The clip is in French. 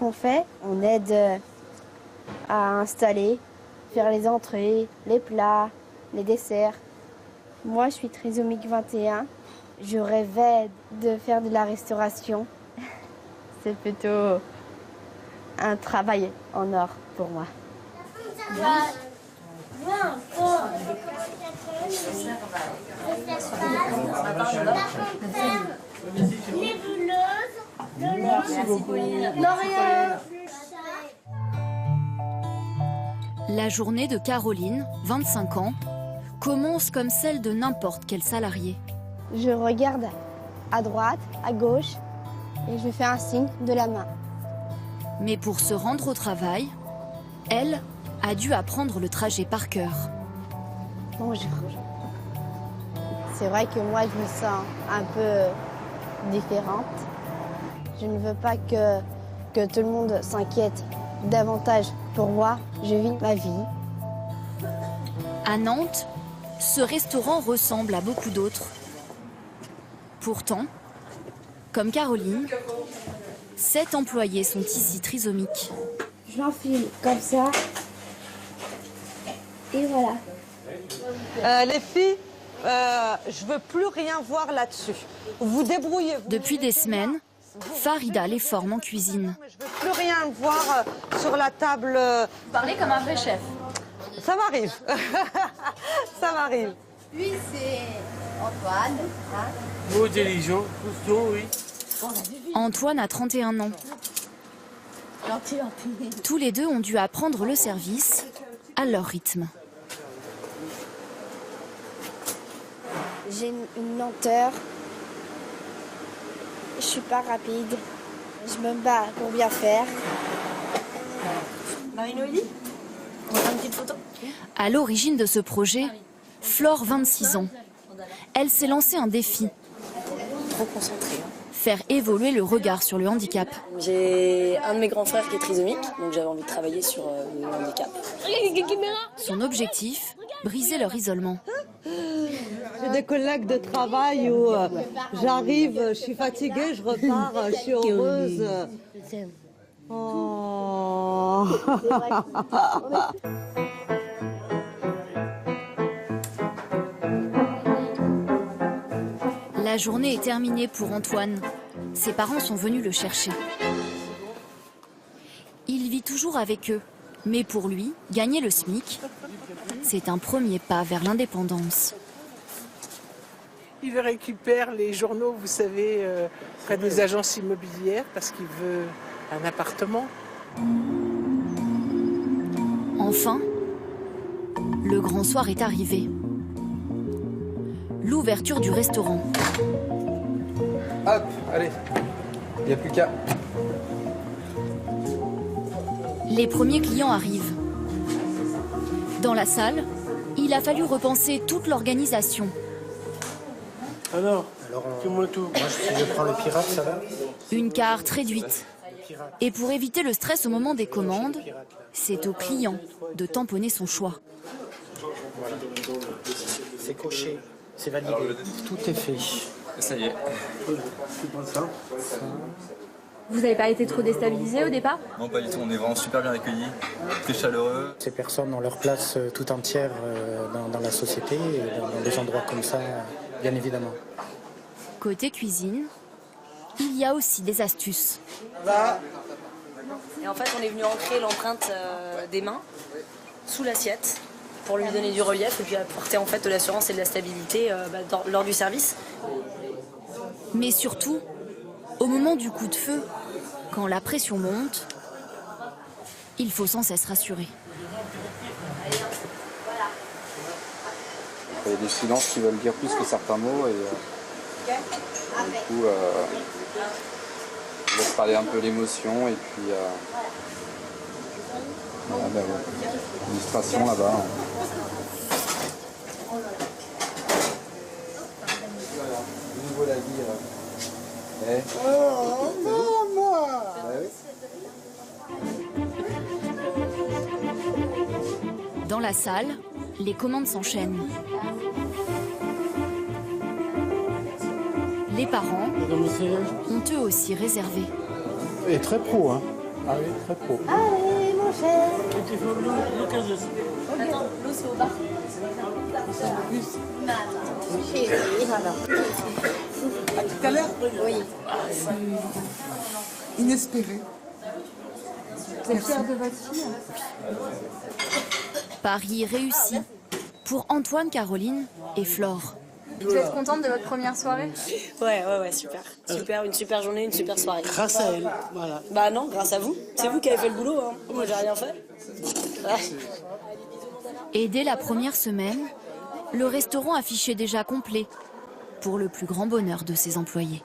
On fait, on aide à installer, faire les entrées, les plats, les desserts. Moi, je suis trisomique 21. Je rêvais de faire de la restauration. C'est plutôt un travail en or pour moi. La journée de Caroline, 25 ans, commence comme celle de n'importe quel salarié. Je regarde à droite, à gauche et je fais un signe de la main. Mais pour se rendre au travail, elle a dû apprendre le trajet par cœur. Bonjour. C'est vrai que moi, je me sens un peu différente. Je ne veux pas que tout le monde s'inquiète davantage pour moi. Je vis ma vie. À Nantes, ce restaurant ressemble à beaucoup d'autres. Pourtant, comme Caroline, 7 employés sont ici trisomiques. Je l'enfile comme ça. Et voilà. Les filles, je veux plus rien voir là-dessus. Vous débrouillez. Depuis des semaines, Farida les forme en cuisine. Je veux plus rien voir sur la table. Parlez comme un vrai chef. Ça m'arrive. Ça m'arrive. Lui, c'est Antoine. Beau, intelligent, costaud, oui. Antoine a 31 ans. Tous les deux ont dû apprendre le service à leur rythme. J'ai une lenteur. Je suis pas rapide. Je me bats pour bien faire. Marie-Noélie, on va faire une petite photo. À l'origine de ce projet, Flore, 26 ans. Elle s'est lancée un défi. Trop concentrée. Faire évoluer le regard sur le handicap. J'ai un de mes grands frères qui est trisomique, donc j'avais envie de travailler sur le handicap. Son objectif, briser leur isolement. J'ai des collègues de travail où j'arrive, je suis fatiguée, je repars, je suis heureuse. Oh. La journée est terminée pour Antoine. Ses parents sont venus le chercher. Il vit toujours avec eux. Mais pour lui, gagner le SMIC, c'est un premier pas vers l'indépendance. Il récupère les journaux, vous savez, près des agences immobilières parce qu'il veut un appartement. Enfin, le grand soir est arrivé. L'ouverture du restaurant. Hop, allez, il n'y a plus qu'à. Les premiers clients arrivent. Dans la salle, il a fallu repenser toute l'organisation. Alors fais-moi tout. Moi, je prends le pirate, ça va? Une carte réduite. Et pour éviter le stress au moment des commandes, c'est au client de tamponner son choix. Voilà. C'est coché, c'est validé, tout est fait. Ça y est. Vous n'avez pas été trop déstabilisé au départ? Non, pas du tout, on est vraiment super bien accueillis, très chaleureux. Ces personnes ont leur place tout entière dans la société et dans des endroits comme ça, bien évidemment. Côté cuisine, il y a aussi des astuces. Et en fait, on est venu ancrer l'empreinte des mains sous l'assiette pour lui donner du relief et puis apporter en fait de l'assurance et de la stabilité lors du service. Mais surtout, au moment du coup de feu, quand la pression monte, il faut sans cesse rassurer. Il y a des silences qui veulent dire plus que certains mots et du coup, je laisse parler un peu l'émotion et puis voilà, l'illustration là-bas. De nouveau la vie. Dans la salle, les commandes s'enchaînent. Les parents ont eux aussi réservé. Et très pro, hein. Ah oui, très pro. Allez, mon cher. Attends, l'eau c'est au bar. À tout à l'heure. Oui. Inespéré. Vous êtes fière de votre fille? Paris réussi pour Antoine, Caroline et Flore. Vous êtes contente de votre première soirée? Ouais, super. Super, une super journée, une super soirée. Grâce à elle, voilà. Bah non, grâce à vous. C'est vous qui avez fait le boulot, hein. Moi j'ai rien fait. Ouais. Et dès la première semaine, le restaurant affichait déjà complet pour le plus grand bonheur de ses employés.